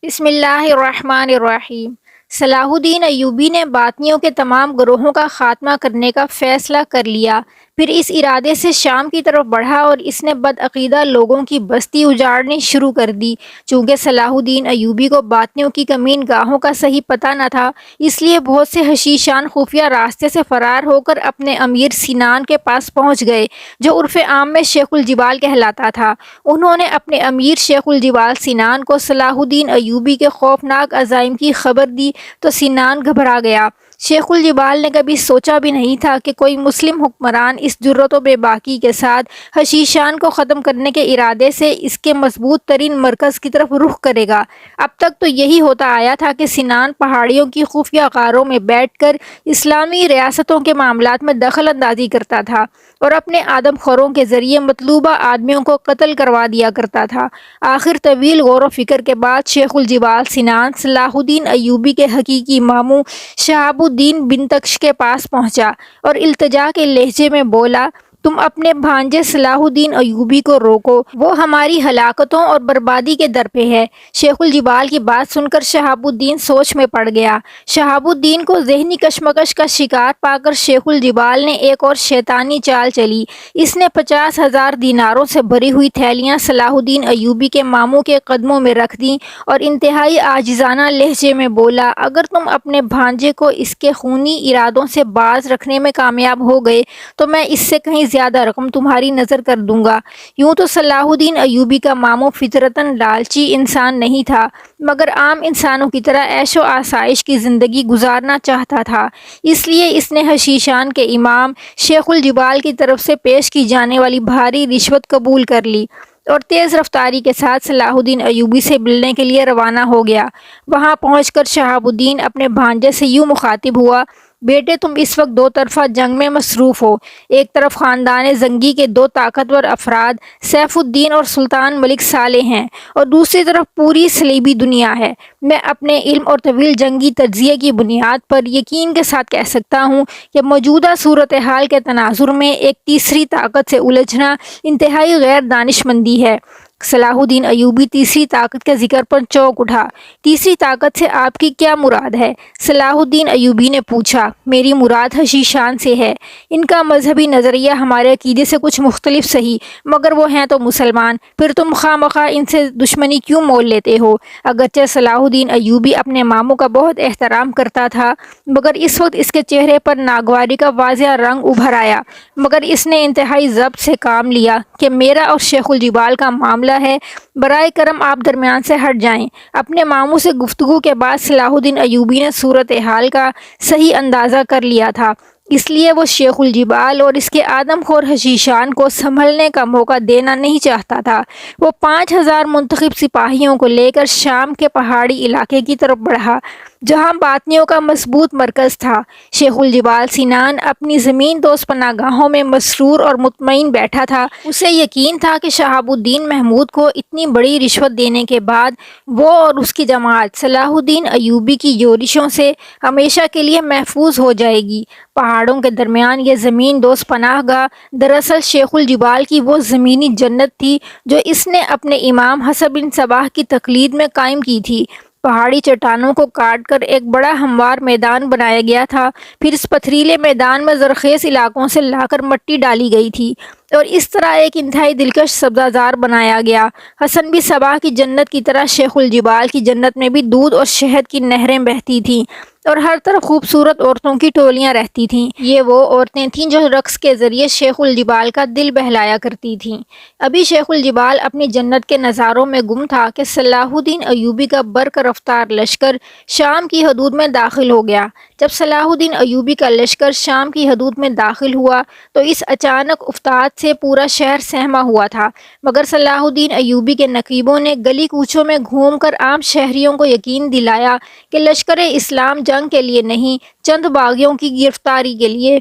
بسم اللہ الرحمن الرحیم۔ صلاح الدین ایوبی نے باطنیوں کے تمام گروہوں کا خاتمہ کرنے کا فیصلہ کر لیا، پھر اس ارادے سے شام کی طرف بڑھا اور اس نے بدعقیدہ لوگوں کی بستی اجاڑنی شروع کر دی۔ چونکہ صلاح الدین ایوبی کو باطنیوں کی کمین گاہوں کا صحیح پتہ نہ تھا، اس لیے بہت سے حشیشان خفیہ راستے سے فرار ہو کر اپنے امیر سنان کے پاس پہنچ گئے، جو عرف عام میں شیخ الجبال کہلاتا تھا۔ انہوں نے اپنے امیر شیخ الجبال سنان کو صلاح الدین ایوبی کے خوفناک عزائم کی خبر دی تو سنان گھبرا گیا۔ شیخ الجبال نے کبھی سوچا بھی نہیں تھا کہ کوئی مسلم حکمران اس جرأت و بے باکی کے ساتھ حشیشان کو ختم کرنے کے ارادے سے اس کے مضبوط ترین مرکز کی طرف رخ کرے گا۔ اب تک تو یہی ہوتا آیا تھا کہ سنان پہاڑیوں کی خفیہ غاروں میں بیٹھ کر اسلامی ریاستوں کے معاملات میں دخل اندازی کرتا تھا اور اپنے آدم خوروں کے ذریعے مطلوبہ آدمیوں کو قتل کروا دیا کرتا تھا۔ آخر طویل غور و فکر کے بعد شیخ الجبال سنان صلاح الدین ایوبی کے حقیقی ماموں شہاب الدین بنتکش کے پاس پہنچا اور التجا کے لہجے میں بولا، تم اپنے بھانجے صلاح الدین ایوبی کو روکو، وہ ہماری ہلاکتوں اور بربادی کے در پہ ہے۔ شیخ الجبال کی بات سن کر شہاب الدین سوچ میں پڑ گیا۔ شہاب الدین کو ذہنی کشمکش کا شکار پا کر شیخ الجبال نے ایک اور شیطانی چال چلی۔ اس نے 50,000 دیناروں سے بھری ہوئی تھیلیاں صلاح الدین ایوبی کے ماموں کے قدموں میں رکھ دیں اور انتہائی عاجزانہ لہجے میں بولا، اگر تم اپنے بھانجے کو اس کے خونی ارادوں سے باز رکھنے میں کامیاب ہو گئے تو میں اس سے کہیں زیادہ رقم تمہاری نظر کر دوں گا۔ یوں تو صلاح الدین ایوبی کا ماموں فطرتاً لالچی انسان نہیں تھا، مگر عام انسانوں کی طرح عیش و آسائش کی زندگی گزارنا چاہتا تھا۔ اس لیے اس نے حشیشان کے امام شیخ الجبال کی طرف سے پیش کی جانے والی بھاری رشوت قبول کر لی اور تیز رفتاری کے ساتھ صلاح الدین ایوبی سے ملنے کے لیے روانہ ہو گیا۔ وہاں پہنچ کر شہاب الدین اپنے بھانجے سے یوں مخاطب ہوا، بیٹے تم اس وقت دو طرفہ جنگ میں مصروف ہو۔ ایک طرف خاندان زنگی کے دو طاقتور افراد سیف الدین اور سلطان ملک صالح ہیں اور دوسری طرف پوری صلیبی دنیا ہے۔ میں اپنے علم اور طویل جنگی تجزیے کی بنیاد پر یقین کے ساتھ کہہ سکتا ہوں کہ موجودہ صورتحال کے تناظر میں ایک تیسری طاقت سے الجھنا انتہائی غیر دانشمندی ہے۔ صلاح الدین ایوبی تیسری طاقت کے ذکر پر چونک اٹھا۔ تیسری طاقت سے آپ کی کیا مراد ہے؟ صلاح الدین ایوبی نے پوچھا۔ میری مراد حشیشان سے ہے۔ ان کا مذہبی نظریہ ہمارے عقیدے سے کچھ مختلف سہی، مگر وہ ہیں تو مسلمان، پھر تم خواہ مخواہ ان سے دشمنی کیوں مول لیتے ہو؟ اگرچہ صلاح الدین ایوبی اپنے ماموں کا بہت احترام کرتا تھا، مگر اس وقت اس کے چہرے پر ناگواری کا واضح رنگ ابھر آیا، مگر اس نے انتہائی ضبط سے کام لیا کہ میرا اور شیخ الجبال کا معاملہ ہے، برائے کرم آپ درمیان سے ہٹ جائیں۔ اپنے ماموں سے گفتگو کے بعد صلاح الدین ایوبی نے صورتحال کا صحیح اندازہ کر لیا تھا، اس لیے وہ شیخ الجبال اور اس کے آدم خور حشیشان کو سنبھلنے کا موقع دینا نہیں چاہتا تھا۔ وہ 5,000 منتخب سپاہیوں کو لے کر شام کے پہاڑی علاقے کی طرف بڑھا، جہاں باطنیوں کا مضبوط مرکز تھا۔ شیخ الجبال سنان اپنی زمین دوست پناہ گاہوں میں مسرور اور مطمئن بیٹھا تھا۔ اسے یقین تھا کہ شہاب الدین محمود کو اتنی بڑی رشوت دینے کے بعد وہ اور اس کی جماعت صلاح الدین ایوبی کی یورشوں سے ہمیشہ کے لیے محفوظ ہو جائے گی۔ پہاڑوں کے درمیان یہ زمین دوست پناہ گاہ دراصل شیخ الجبال کی وہ زمینی جنت تھی جو اس نے اپنے امام حسن بن صباح کی تقلید میں قائم کی تھی۔ پہاڑی چٹانوں کو کاٹ کر ایک بڑا ہموار میدان بنایا گیا تھا، پھر اس پتھریلے میدان میں زرخیز علاقوں سے لا کر مٹی ڈالی گئی تھی اور اس طرح ایک انتہائی دلکش سبزہ زار بنایا گیا۔ حسن بن صباح کی جنت کی طرح شیخ الجبال کی جنت میں بھی دودھ اور شہد کی نہریں بہتی تھیں اور ہر طرف خوبصورت عورتوں کی ٹولیاں رہتی تھیں۔ یہ وہ عورتیں تھیں جو رقص کے ذریعے شیخ الجبال کا دل بہلایا کرتی تھیں۔ ابھی شیخ الجبال اپنی جنت کے نظاروں میں گم تھا کہ صلاح الدین ایوبی کا برق رفتار لشکر شام کی حدود میں داخل ہو گیا۔ جب صلاح الدین ایوبی کا لشکر شام کی حدود میں داخل ہوا تو اس اچانک افتاد سے پورا شہر سہما ہوا تھا، مگر صلاح الدین ایوبی کے نقیبوں نے گلی کوچوں میں گھوم کر عام شہریوں کو یقین دلایا کہ لشکر اسلام جنگ کے لیے نہیں، چند باغیوں کی گرفتاری کے لیے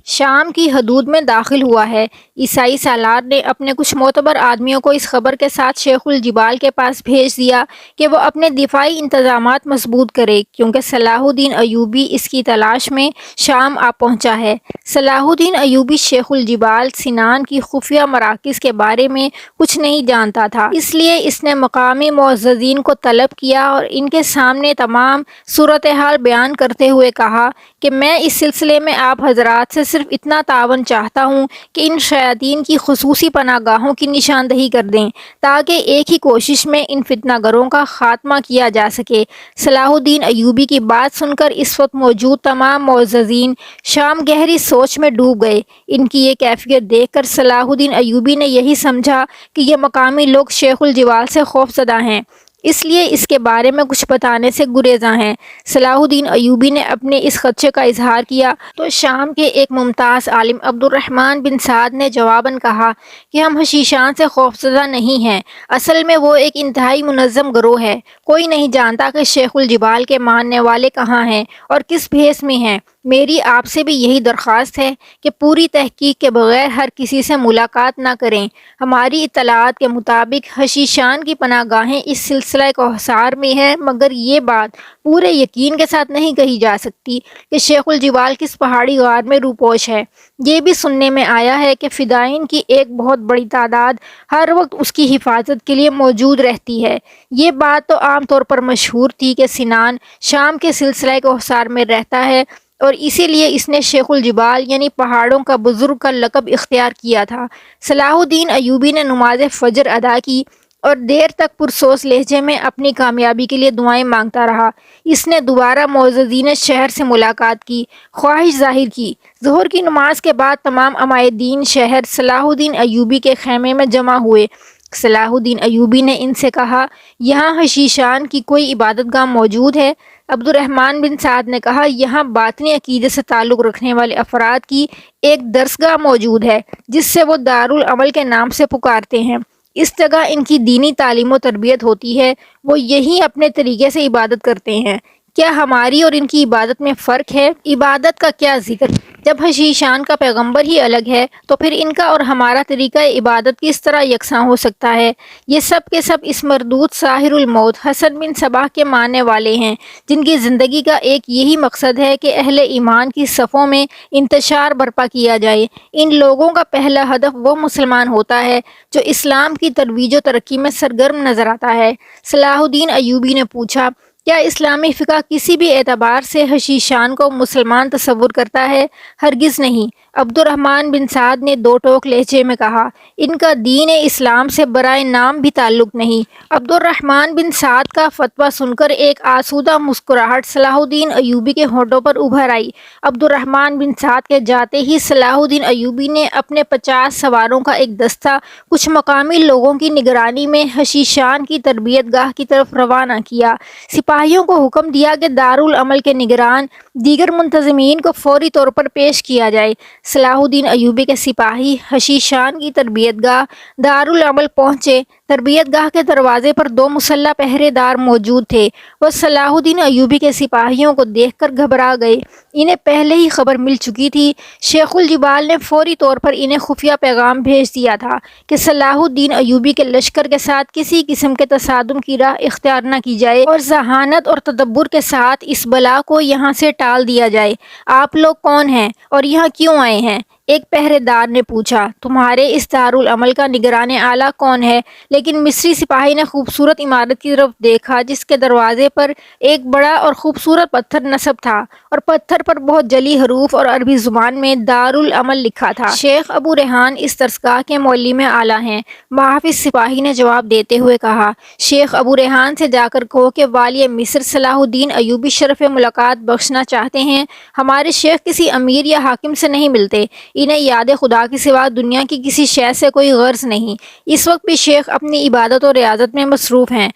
شام کی حدود میں داخل ہوا ہے۔ عیسائی سالار نے اپنے کچھ معتبر آدمیوں کو اس خبر کے ساتھ شیخ الجبال کے پاس بھیج دیا کہ وہ اپنے دفاعی انتظامات مضبوط کرے، کیونکہ صلاح الدین ایوبی اس کی تلاش میں شام آ پہنچا ہے۔ صلاح الدین ایوبی شیخ الجبال سنان کی خفیہ مراکز کے بارے میں کچھ نہیں جانتا تھا، اس لیے اس نے مقامی معززین کو طلب کیا اور ان کے سامنے تمام صورتحال بیان کرتے ہوئے کہا کہ میں اس سلسلے میں آپ حضرات سے صرف اتنا تعاون چاہتا ہوں کہ ان شیاطین کی خصوصی پناہ گاہوں کی نشاندہی کر دیں تاکہ ایک ہی کوشش میں ان فتنہ گروں کا خاتمہ کیا جا سکے۔ صلاح الدین ایوبی کی بات سن کر اس وقت موجود تمام معززین شام گہری سوچ میں ڈوب گئے۔ ان کی یہ کیفیت دیکھ کر صلاح الدین ایوبی نے یہی سمجھا کہ یہ مقامی لوگ شیخ الجبال سے خوفزدہ ہیں، اس لیے اس کے بارے میں کچھ بتانے سے گریزاں ہیں۔ صلاح الدین ایوبی نے اپنے اس خدشے کا اظہار کیا تو شام کے ایک ممتاز عالم عبد الرحمن بن سعد نے جواباً کہا کہ ہم حشیشان سے خوفزدہ نہیں ہیں، اصل میں وہ ایک انتہائی منظم گروہ ہے۔ کوئی نہیں جانتا کہ شیخ الجبال کے ماننے والے کہاں ہیں اور کس بھیس میں ہیں۔ میری آپ سے بھی یہی درخواست ہے کہ پوری تحقیق کے بغیر ہر کسی سے ملاقات نہ کریں۔ ہماری اطلاعات کے مطابق حشیشان کی پناہ گاہیں اس سلسلہ کوثر میں ہیں، مگر یہ بات پورے یقین کے ساتھ نہیں کہی جا سکتی کہ شیخ الجبال کس پہاڑی غار میں روپوش ہے۔ یہ بھی سننے میں آیا ہے کہ فدائین کی ایک بہت بڑی تعداد ہر وقت اس کی حفاظت کے لیے موجود رہتی ہے۔ یہ بات تو عام طور پر مشہور تھی کہ سنان شام کے سلسلہ کوثر میں رہتا ہے اور اسی لیے اس نے شیخ الجبال یعنی پہاڑوں کا بزرگ کا لقب اختیار کیا تھا۔ صلاح الدین ایوبی نے نماز فجر ادا کی اور دیر تک پرسوز لہجے میں اپنی کامیابی کے لیے دعائیں مانگتا رہا۔ اس نے دوبارہ معززین شہر سے ملاقات کی، خواہش ظاہر کی۔ ظہر کی نماز کے بعد تمام عمائدین شہر صلاح الدین ایوبی کے خیمے میں جمع ہوئے۔ صلاح الدین ایوبی نے ان سے کہا، یہاں حشیشان کی کوئی عبادت گاہ موجود ہے؟ عبد الرحمن بن سعد نے کہا، یہاں باطنی عقیدے سے تعلق رکھنے والے افراد کی ایک درسگاہ موجود ہے جس سے وہ دارالعمل کے نام سے پکارتے ہیں۔ اس جگہ ان کی دینی تعلیم و تربیت ہوتی ہے، وہ یہی اپنے طریقے سے عبادت کرتے ہیں۔ کیا ہماری اور ان کی عبادت میں فرق ہے؟ عبادت کا کیا ذکر؟ جب حشیشان کا پیغمبر ہی الگ ہے تو پھر ان کا اور ہمارا طریقہ عبادت کس طرح یکساں ہو سکتا ہے؟ یہ سب کے سب اس مردود ساحر الموت حسن بن صباح کے ماننے والے ہیں، جن کی زندگی کا ایک یہی مقصد ہے کہ اہل ایمان کی صفوں میں انتشار برپا کیا جائے۔ ان لوگوں کا پہلا ہدف وہ مسلمان ہوتا ہے جو اسلام کی ترویج و ترقی میں سرگرم نظر آتا ہے۔ صلاح الدین ایوبی نے پوچھا، کیا اسلامی فقہ کسی بھی اعتبار سے حشیشان کو مسلمان تصور کرتا ہے؟ ہرگز نہیں۔ عبد الرحمن بن سعد نے دو ٹوک لہجے میں کہا، ان کا دین اسلام سے برائے نام بھی تعلق نہیں۔ عبد الرحمن بن سعد کا فتویٰ سن کر ایک آسودہ مسکراہٹ صلاح الدین ایوبی کے ہونٹوں پر ابھر آئی۔ عبد الرحمن بن سعد کے جاتے ہی صلاح الدین ایوبی نے اپنے 50 سواروں کا ایک دستہ کچھ مقامی لوگوں کی نگرانی میں حشیشان کی تربیت گاہ کی طرف روانہ کیا۔ سپاہیوں کو حکم دیا کہ دارالعمل کے نگران دیگر منتظمین کو فوری طور پر پیش کیا جائے۔ صلاح الدین ایوبی کے سپاہی حشیشان کی تربیت گاہ دارالعمل پہنچے۔ تربیت گاہ کے دروازے پر 2 مسلح پہرے دار موجود تھے۔ وہ صلاح الدین ایوبی کے سپاہیوں کو دیکھ کر گھبرا گئے۔ انہیں پہلے ہی خبر مل چکی تھی۔ شیخ الجبال نے فوری طور پر انہیں خفیہ پیغام بھیج دیا تھا کہ صلاح الدین ایوبی کے لشکر کے ساتھ کسی قسم کے تصادم کی راہ اختیار نہ کی جائے اور ذہانت اور تدبر کے ساتھ اس بلا کو یہاں سے ٹال دیا جائے۔ آپ لوگ کون ہیں اور یہاں کیوں آئے ہیں؟ ایک پہرے دار نے پوچھا۔ تمہارے اس دارالعمل کا نگران اعلیٰ کون ہے؟ لیکن مصری سپاہی نے خوبصورت عمارت کی طرف دیکھا جس کے دروازے پر ایک بڑا اور خوبصورت پتھر نصب تھا اور پتھر پر بہت جلی حروف اور عربی زبان میں دارالعمل لکھا تھا۔ شیخ ابو ریحان اس درسگاہ کے معلم اعلیٰ ہیں، محافظ سپاہی نے جواب دیتے ہوئے کہا۔ شیخ ابو ریحان سے جا کر کہو کہ والی مصر صلاح الدین ایوبی شرف ملاقات بخشنا چاہتے ہیں۔ ہمارے شیخ کسی امیر یا حاکم سے نہیں ملتے، انہیں یاد خدا کے سوا دنیا کی کسی شے سے کوئی غرض نہیں۔ اس وقت بھی شیخ اپنی عبادت اور ریاضت میں مصروف ہیں۔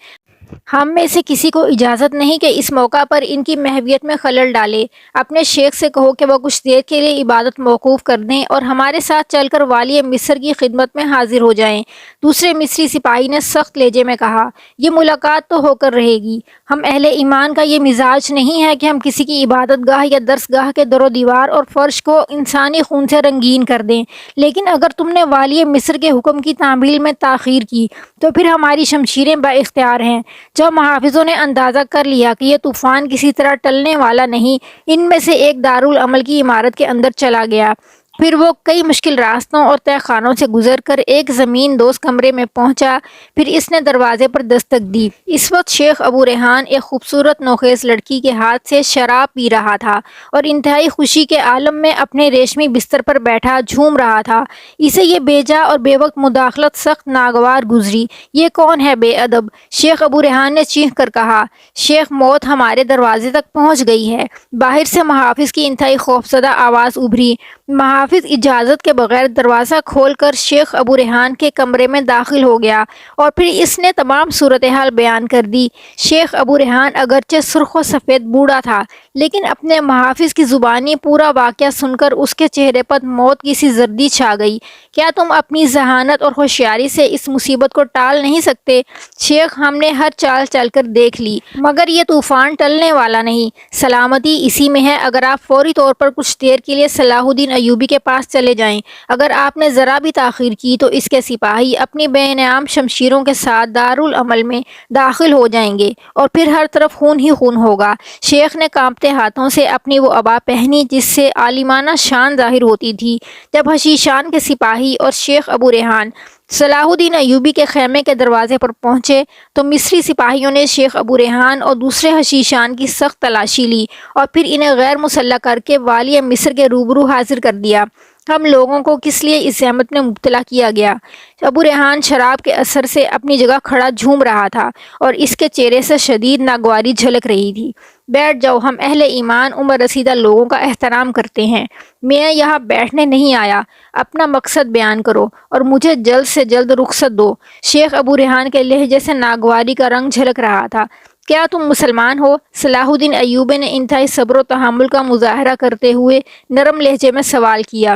ہم میں سے کسی کو اجازت نہیں کہ اس موقع پر ان کی محویت میں خلل ڈالے۔ اپنے شیخ سے کہو کہ وہ کچھ دیر کے لیے عبادت موقوف کر دیں اور ہمارے ساتھ چل کر والی مصر کی خدمت میں حاضر ہو جائیں۔ دوسرے مصری سپاہی نے سخت لہجے میں کہا، یہ ملاقات تو ہو کر رہے گی۔ ہم اہل ایمان کا یہ مزاج نہیں ہے کہ ہم کسی کی عبادت گاہ یا درس گاہ کے در و دیوار اور فرش کو انسانی خون سے رنگین کر دیں، لیکن اگر تم نے والی مصر کے حکم کی تعمیل میں تاخیر کی تو پھر ہماری شمشیریں با اختیار ہیں۔ جب محافظوں نے اندازہ کر لیا کہ یہ طوفان کسی طرح ٹلنے والا نہیں، ان میں سے ایک دارالعمل کی عمارت کے اندر چلا گیا۔ پھر وہ کئی مشکل راستوں اور تہہ خانوں سے گزر کر ایک زمین دوز کمرے میں پہنچا۔ پھر اس نے دروازے پر دستک دی۔ اس وقت شیخ ابو ریحان ایک خوبصورت نوخیز لڑکی کے ہاتھ سے شراب پی رہا تھا اور انتہائی خوشی کے عالم میں اپنے ریشمی بستر پر بیٹھا جھوم رہا تھا۔ اسے یہ بے جا اور بے وقت مداخلت سخت ناگوار گزری۔ یہ کون ہے بے ادب؟ شیخ ابو ریحان نے چیخ کر کہا۔ شیخ، موت ہمارے دروازے تک پہنچ گئی ہے۔ باہر سے محافظ کی انتہائی خوفزدہ آواز ابھری۔ محافظ اجازت کے بغیر دروازہ کھول کر شیخ ابو ریحان کے کمرے میں داخل ہو گیا اور پھر اس نے تمام صورتحال بیان کر دی۔ شیخ ابو ریحان اگرچہ سرخ و سفید بوڑھا تھا، لیکن اپنے محافظ کی زبانی پورا واقعہ سن کر اس کے چہرے پر موت کی سی زردی چھا گئی۔ کیا تم اپنی ذہانت اور ہوشیاری سے اس مصیبت کو ٹال نہیں سکتے؟ شیخ، ہم نے ہر چال چل کر دیکھ لی، مگر یہ طوفان ٹلنے والا نہیں۔ سلامتی اسی میں ہے اگر آپ فوری طور پر کچھ دیر کے لیے صلاح الدین ایوبی کے پاس چلے جائیں۔ اگر آپ نے ذرا بھی تاخیر کی تو اس کے سپاہی اپنی بے انعام شمشیروں کے ساتھ دارالعمل میں داخل ہو جائیں گے اور پھر ہر طرف خون ہی خون ہوگا۔ شیخ نے کانپتے ہاتھوں سے اپنی وہ عبا پہنی جس سے عالمانہ شان ظاہر ہوتی تھی۔ جب حشیشان کے سپاہی اور شیخ ابو ریحان صلاح الدین ایوبی کے خیمے کے دروازے پر پہنچے تو مصری سپاہیوں نے شیخ ابو ریحان اور دوسرے حشیشان کی سخت تلاشی لی اور پھر انہیں غیر مسلح کر کے والی مصر کے روبرو حاضر کر دیا۔ ہم لوگوں کو کس لیے اس زحمت میں مبتلا کیا گیا؟ ابو ریحان شراب کے اثر سے اپنی جگہ کھڑا جھوم رہا تھا اور اس کے چہرے سے شدید ناگواری جھلک رہی تھی۔ بیٹھ جاؤ، ہم اہل ایمان عمر رسیدہ لوگوں کا احترام کرتے ہیں۔ میں یہاں بیٹھنے نہیں آیا، اپنا مقصد بیان کرو اور مجھے جلد سے جلد رخصت دو۔ شیخ ابو ریحان کے لہجے سے ناگواری کا رنگ جھلک رہا تھا۔ کیا تم مسلمان ہو؟ صلاح الدین ایوبی نے انتہائی صبر و تحمل کا مظاہرہ کرتے ہوئے نرم لہجے میں سوال کیا۔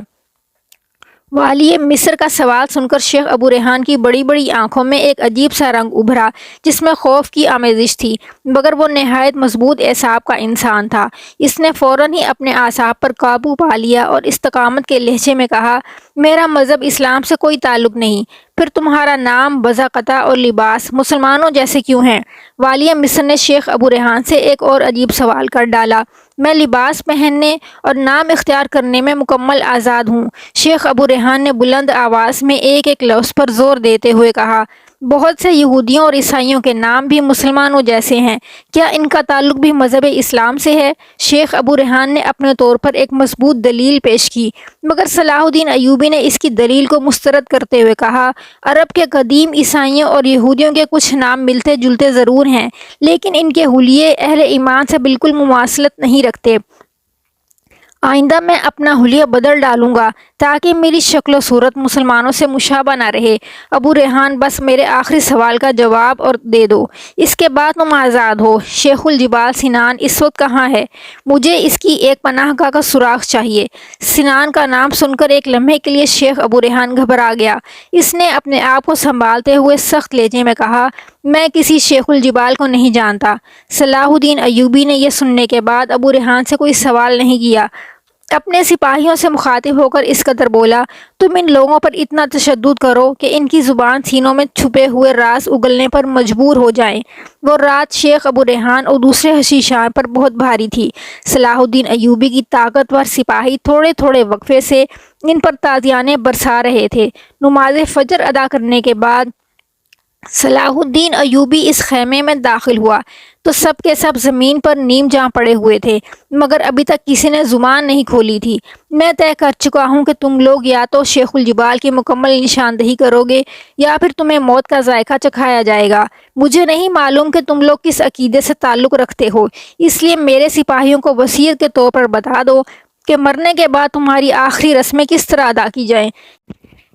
والی مصر کا سوال سن کر شیخ ابو ریحان کی بڑی بڑی آنکھوں میں ایک عجیب سا رنگ ابھرا جس میں خوف کی آمیزش تھی، مگر وہ نہایت مضبوط اعصاب کا انسان تھا۔ اس نے فوراً ہی اپنے اعصاب پر قابو پا لیا اور استقامت کے لہجے میں کہا، میرا مذہب اسلام سے کوئی تعلق نہیں، پھر تمہارا نام، بضاقطہ اور لباس مسلمانوں جیسے کیوں ہیں؟ والی مصر نے شیخ ابو ریحان سے ایک اور عجیب سوال کر ڈالا۔ میں لباس پہننے اور نام اختیار کرنے میں مکمل آزاد ہوں۔ شیخ ابو ریحان نے بلند آواز میں ایک ایک لفظ پر زور دیتے ہوئے کہا، بہت سے یہودیوں اور عیسائیوں کے نام بھی مسلمانوں جیسے ہیں، کیا ان کا تعلق بھی مذہب اسلام سے ہے؟ شیخ ابو ریحان نے اپنے طور پر ایک مضبوط دلیل پیش کی، مگر صلاح الدین ایوبی نے اس کی دلیل کو مسترد کرتے ہوئے کہا، عرب کے قدیم عیسائیوں اور یہودیوں کے کچھ نام ملتے جلتے ضرور ہیں، لیکن ان کے حلیے اہل ایمان سے بالکل مماثلت نہیں رکھتے۔ آئندہ میں اپنا حلیہ بدل ڈالوں گا تاکہ میری شکل و صورت مسلمانوں سے مشابہ نہ رہے۔ ابو ریحان، بس میرے آخری سوال کا جواب اور دے دو، اس کے بعد تم آزاد ہو۔ شیخ الجبال سنان اس وقت کہاں ہے؟ مجھے اس کی ایک پناہ گاہ کا سراغ چاہیے۔ سنان کا نام سن کر ایک لمحے کے لیے شیخ ابو ریحان گھبرا گیا۔ اس نے اپنے آپ کو سنبھالتے ہوئے سخت لہجے میں کہا، میں کسی شیخ الجبال کو نہیں جانتا۔ صلاح الدین ایوبی نے یہ سننے کے بعد ابو ریحان سے کوئی سوال نہیں کیا۔ اپنے سپاہیوں سے مخاطب ہو کر اس قدر بولا، تم ان لوگوں پر اتنا تشدد کرو کہ ان کی زبان سینوں میں چھپے ہوئے راز اگلنے پر مجبور ہو جائیں۔ وہ رات شیخ ابو ریحان اور دوسرے حشیشان پر بہت بھاری تھی۔ صلاح الدین ایوبی کی طاقتور سپاہی تھوڑے تھوڑے وقفے سے ان پر تازیانے برسا رہے تھے۔ نماز فجر ادا کرنے کے بعد صلاح الدین ایوبی اس خیمے میں داخل ہوا تو سب کے سب زمین پر نیم جاں پڑے ہوئے تھے، مگر ابھی تک کسی نے زبان نہیں کھولی تھی۔ میں طے کر چکا ہوں کہ تم لوگ یا تو شیخ الجبال کی مکمل نشاندہی کرو گے یا پھر تمہیں موت کا ذائقہ چکھایا جائے گا۔ مجھے نہیں معلوم کہ تم لوگ کس عقیدے سے تعلق رکھتے ہو، اس لیے میرے سپاہیوں کو وصیت کے طور پر بتا دو کہ مرنے کے بعد تمہاری آخری رسمیں کس طرح ادا کی جائیں۔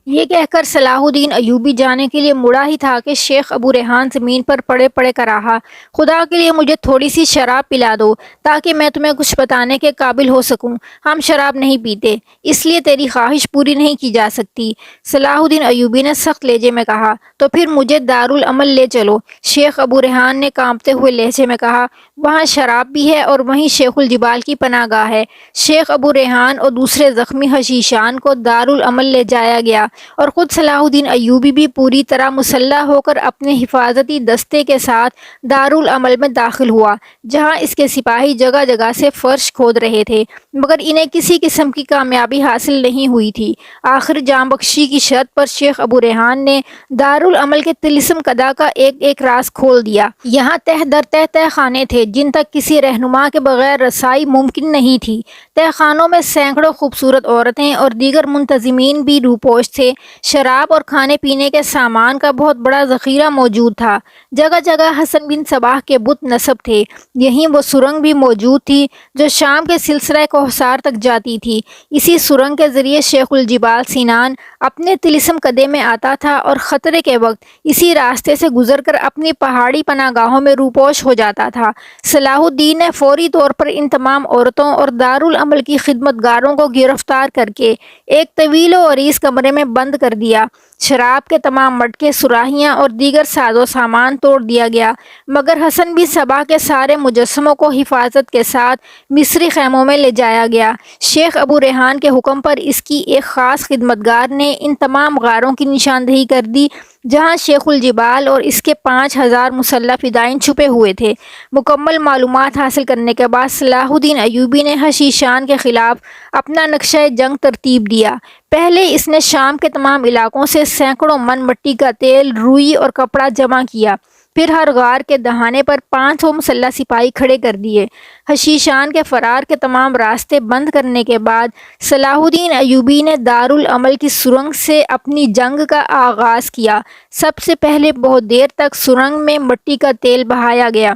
یہ کہہ کر صلاح الدین ایوبی جانے کے لیے مڑا ہی تھا کہ شیخ ابو ریحان زمین پر پڑے پڑے کراہا، خدا کے لیے مجھے تھوڑی سی شراب پلا دو تاکہ میں تمہیں کچھ بتانے کے قابل ہو سکوں۔ ہم شراب نہیں پیتے، اس لیے تیری خواہش پوری نہیں کی جا سکتی۔ صلاح الدین ایوبی نے سخت لہجے میں کہا، تو پھر مجھے دارالعمل لے چلو۔ شیخ ابو ریحان نے کانپتے ہوئے لہجے میں کہا، وہاں شراب بھی ہے اور وہیں شیخ الجبال کی پناہ گاہ ہے۔ شیخ ابو ریحان اور دوسرے زخمی حشیشان کو دارالعمل لے جایا گیا اور خود صلاح الدین ایوبی بھی پوری طرح مسلح ہو کر اپنے حفاظتی دستے کے ساتھ دارالعمل میں داخل ہوا، جہاں اس کے سپاہی جگہ جگہ سے فرش کھود رہے تھے، مگر انہیں کسی قسم کی کامیابی حاصل نہیں ہوئی تھی۔ آخر جان بخشی کی شرط پر شیخ ابو ریحان نے دارالعمل کے طلسم کدا کا ایک ایک راز کھول دیا۔ یہاں تہ در تہ تہ خانے تھے جن تک کسی رہنما کے بغیر رسائی ممکن نہیں تھی۔ تہ خانوں میں سینکڑوں خوبصورت عورتیں اور دیگر منتظمین بھی روپوش تھے۔ شراب اور کھانے پینے کے سامان کا بہت بڑا ذخیرہ موجود تھا۔ جگہ جگہ حسن بن صباح کے بت نصب تھے۔ یہیں وہ سرنگ بھی موجود تھی جو شام کے سلسلہ کوہسار تک جاتی تھی۔ اسی سرنگ کے ذریعے شیخ الجبال سینان اپنے طلسم کدے میں آتا تھا اور خطرے کے وقت اسی راستے سے گزر کر اپنی پہاڑی پناہ گاہوں میں روپوش ہو جاتا تھا۔ صلاح الدین نے فوری طور پر ان تمام عورتوں اور دارالعمل کی خدمت گاروں کو گرفتار کر کے ایک طویل و عریض کمرے میں بند کر دیا۔ شراب کے تمام مٹکے، سراہیاں اور دیگر ساز و سامان توڑ دیا گیا، مگر حسن بن صباح کے سارے مجسموں کو حفاظت کے ساتھ مصری خیموں میں لے جایا گیا۔ شیخ ابو ریحان کے حکم پر اس کی ایک خاص خدمتگار نے ان تمام غاروں کی نشاندہی کر دی جہاں شیخ الجبال اور اس کے 5000 مسلح فدائین چھپے ہوئے تھے۔ مکمل معلومات حاصل کرنے کے بعد صلاح الدین ایوبی نے حشیشان کے خلاف اپنا نقشہ جنگ ترتیب دیا۔ پہلے اس نے شام کے تمام علاقوں سے سینکڑوں من مٹی کا تیل، روئی اور کپڑا جمع کیا، پھر ہر غار کے دہانے پر 500 مسلح سپاہی کھڑے کر دیے۔ حشیشان کے فرار کے تمام راستے بند کرنے کے بعد صلاح الدین ایوبی نے دارالعمل کی سرنگ سے اپنی جنگ کا آغاز کیا۔ سب سے پہلے بہت دیر تک سرنگ میں مٹی کا تیل بہایا گیا،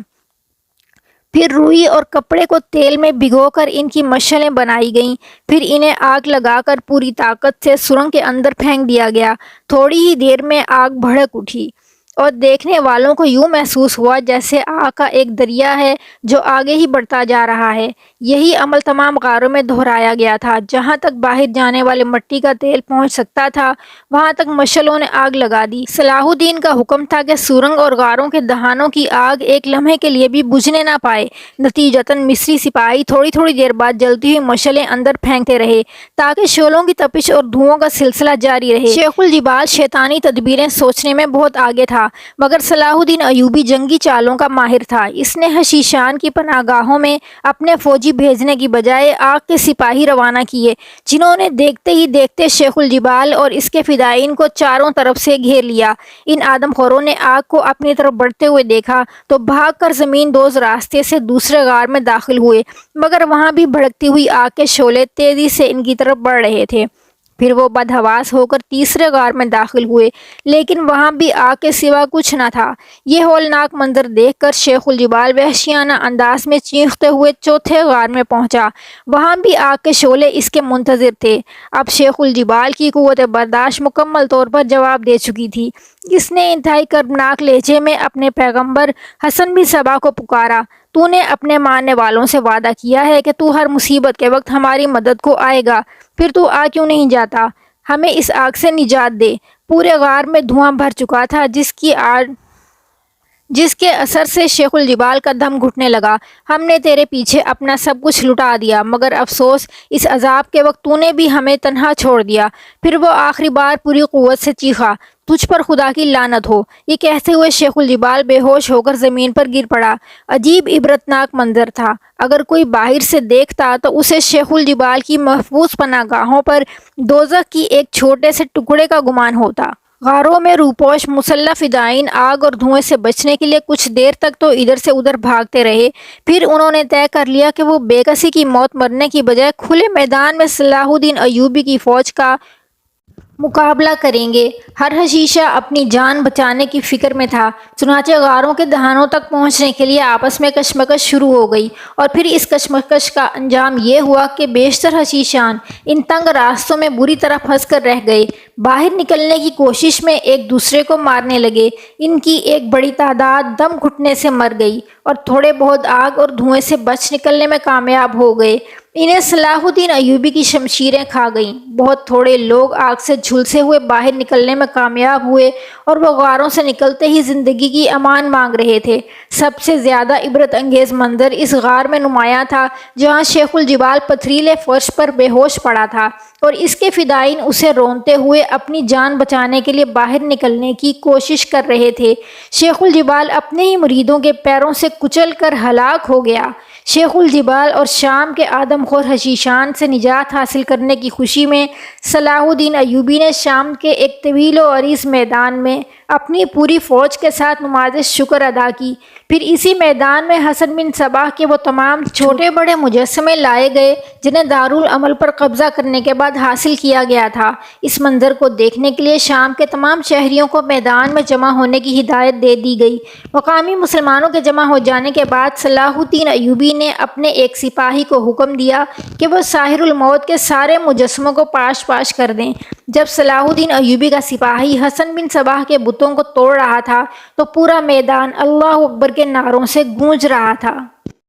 پھر روئی اور کپڑے کو تیل میں بھگو کر ان کی مشعلیں بنائی گئیں، پھر انہیں آگ لگا کر پوری طاقت سے سرنگ کے اندر پھینک دیا گیا۔ تھوڑی ہی دیر میں آگ بھڑک اٹھی اور دیکھنے والوں کو یوں محسوس ہوا جیسے آگ کا ایک دریا ہے جو آگے ہی بڑھتا جا رہا ہے۔ یہی عمل تمام غاروں میں دہرایا گیا تھا۔ جہاں تک باہر جانے والے مٹی کا تیل پہنچ سکتا تھا وہاں تک مشعلوں نے آگ لگا دی۔ صلاح الدین کا حکم تھا کہ سرنگ اور غاروں کے دہانوں کی آگ ایک لمحے کے لیے بھی بجھنے نہ پائے۔ نتیجتاً مصری سپاہی تھوڑی تھوڑی دیر بعد جلتی ہوئی مشعلیں اندر پھینکتے رہے تاکہ شعلوں کی تپش اور دھوؤں کا سلسلہ جاری رہے۔ شیخ الجبال شیطانی تدبیریں سوچنے میں بہت آگے تھا، مگر صلاح الدین ایوبی جنگی چالوں کا ماہر تھا۔ اس نے حشیشان کی پناہ گاہوں میں اپنے فوجی بھیجنے کی بجائے آگ کے سپاہی روانہ کیے، جنہوں نے دیکھتے ہی دیکھتے شیخ الجبال اور اس کے فدائین کو چاروں طرف سے گھیر لیا۔ ان آدم خوروں نے آگ کو اپنی طرف بڑھتے ہوئے دیکھا تو بھاگ کر زمین دوز راستے سے دوسرے غار میں داخل ہوئے، مگر وہاں بھی بھڑکتی ہوئی آگ کے شعلے تیزی سے ان کی طرف بڑھ رہے تھے۔ پھر وہ بدحواس ہو کر تیسرے غار میں داخل ہوئے، لیکن وہاں بھی آگ کے سوا کچھ نہ تھا۔ یہ ہولناک منظر دیکھ کر شیخ الجبال وحشیانہ انداز میں چیختے ہوئے چوتھے غار میں پہنچا۔ وہاں بھی آگ کے شعلے اس کے منتظر تھے۔ اب شیخ الجبال کی قوت برداشت مکمل طور پر جواب دے چکی تھی۔ اس نے انتہائی کربناک لہجے میں اپنے پیغمبر حسن بن صباح کو پکارا، تو نے اپنے ماننے والوں سے وعدہ کیا ہے کہ تو ہر مصیبت کے وقت ہماری مدد کو آئے گا، پھر تو آ کیوں نہیں جاتا؟ ہمیں اس آگ سے نجات دے۔ پورے غار میں دھواں بھر چکا تھا جس کے اثر سے شیخ الجبال کا دم گھٹنے لگا۔ ہم نے تیرے پیچھے اپنا سب کچھ لٹا دیا، مگر افسوس اس عذاب کے وقت تو نے بھی ہمیں تنہا چھوڑ دیا۔ پھر وہ آخری بار پوری قوت سے چیخا، تجھ پر خدا کی لعنت ہو۔ یہ کہتے ہوئے شیخ الجبال بے ہوش ہو کر زمین پر گر پڑا۔ عجیب عبرتناک منظر تھا۔ اگر کوئی باہر سے دیکھتا تو اسے شیخ الجبال کی محفوظ پناہ گاہوں پر دوزخ کی ایک چھوٹے سے ٹکڑے کا گمان ہوتا۔ غاروں میں روپوش مسلح فدائین آگ اور دھوئیں سے بچنے کے لیے کچھ دیر تک تو ادھر سے ادھر بھاگتے رہے، پھر انہوں نے طے کر لیا کہ وہ بے کسی کی موت مرنے کی بجائے کھلے میدان میں صلاح الدین ایوبی کی فوج کا مقابلہ کریں گے۔ ہر حشیشہ اپنی جان بچانے کی فکر میں تھا، چنانچہ غاروں کے دہانوں تک پہنچنے کے لیے آپس میں کشمکش شروع ہو گئی، اور پھر اس کشمکش کا انجام یہ ہوا کہ بیشتر حشیشان ان تنگ راستوں میں بری طرح پھنس کر رہ گئے۔ باہر نکلنے کی کوشش میں ایک دوسرے کو مارنے لگے۔ ان کی ایک بڑی تعداد دم گھٹنے سے مر گئی، اور تھوڑے بہت آگ اور دھوئیں سے بچ نکلنے میں کامیاب ہو گئے۔ انہیں صلاح الدین ایوبی کی شمشیریں کھا گئیں۔ بہت تھوڑے لوگ آگ سے جھلسے ہوئے باہر نکلنے میں کامیاب ہوئے، اور وہ غاروں سے نکلتے ہی زندگی کی امان مانگ رہے تھے۔ سب سے زیادہ عبرت انگیز منظر اس غار میں نمایاں تھا جہاں شیخ الجبال پتھریلے فرش پر بے ہوش پڑا تھا، اور اس کے فدائین اسے رونتے ہوئے اپنی جان بچانے کے لیے باہر نکلنے کی کوشش کر رہے تھے۔ شیخ الجبال اپنے ہی مریدوں کے پیروں سے کچل کر ہلاک ہو گیا۔ شیخ الجبال اور شام کے آدم خور حشیشان سے نجات حاصل کرنے کی خوشی میں صلاح الدین ایوبی نے شام کے ایک طویل و عریض میدان میں اپنی پوری فوج کے ساتھ نماز شکر ادا کی۔ پھر اسی میدان میں حسن بن صباح کے وہ تمام چھوٹے بڑے مجسمے لائے گئے جنہیں دارالعمل پر قبضہ کرنے کے بعد حاصل کیا گیا تھا۔ اس منظر کو دیکھنے کے لیے شام کے تمام شہریوں کو میدان میں جمع ہونے کی ہدایت دے دی گئی۔ مقامی مسلمانوں کے جمع ہو جانے کے بعد صلاح الدین ایوبی نے اپنے ایک سپاہی کو حکم دیا کہ وہ ساحر الموت کے سارے مجسموں کو پاش پاش کر دیں۔ جب صلاح الدین ایوبی کا سپاہی حسن بن صباح کے بتوں کو توڑ رہا تھا تو پورا میدان اللہ اکبر کے نعروں سے گونج رہا تھا۔